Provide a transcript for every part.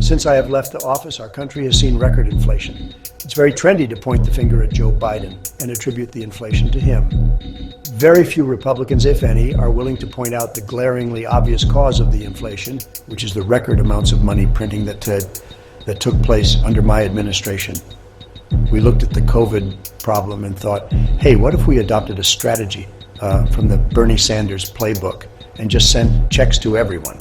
Since I have left the office, our country has seen record inflation. It's very trendy to point the finger at Joe Biden and attribute the inflation to him. Very few Republicans, if any, are willing to point out the glaringly obvious cause of the inflation, which is the record amounts of money printing that took place under my administration. We looked at the COVID problem and thought, hey, what if we adopted a strategy from the Bernie Sanders playbook and just sent checks to everyone?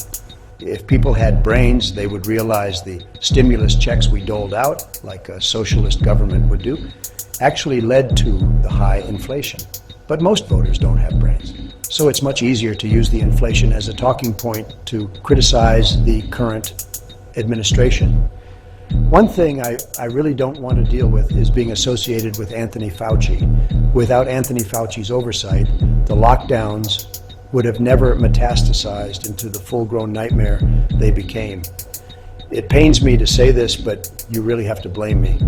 If people had brains, they would realize the stimulus checks we doled out, like a socialist government would do, actually led to the high inflation. But most voters don't have brains. So it's much easier to use the inflation as a talking point to criticize the current administration. One thing I really don't want to deal with is being associated with Anthony Fauci. Without Anthony Fauci's oversight, the lockdowns would have never metastasized into the full-grown nightmare they became. It pains me to say this, but you really have to blame me.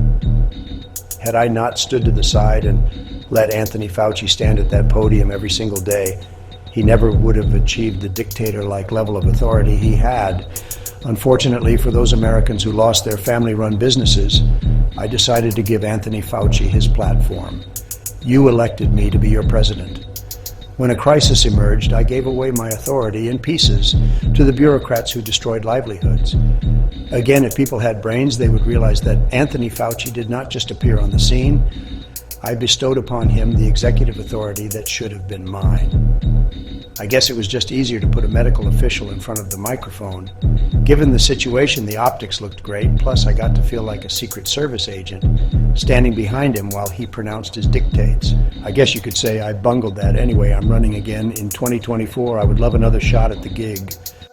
Had I not stood to the side and let Anthony Fauci stand at that podium every single day, he never would have achieved the dictator-like level of authority he had. Unfortunately, for those Americans who lost their family-run businesses, I decided to give Anthony Fauci his platform. You elected me to be your president. When a crisis emerged, I gave away my authority in pieces to the bureaucrats who destroyed livelihoods. Again, if people had brains, they would realize that Anthony Fauci did not just appear on the scene. I bestowed upon him the executive authority that should have been mine. I guess it was just easier to put a medical official in front of the microphone. Given the situation, the optics looked great, plus I got to feel like a Secret Service agent, standing behind him while he pronounced his dictates. I guess you could say I bungled that. Anyway, I'm running again in 2024. I would love another shot at the gig.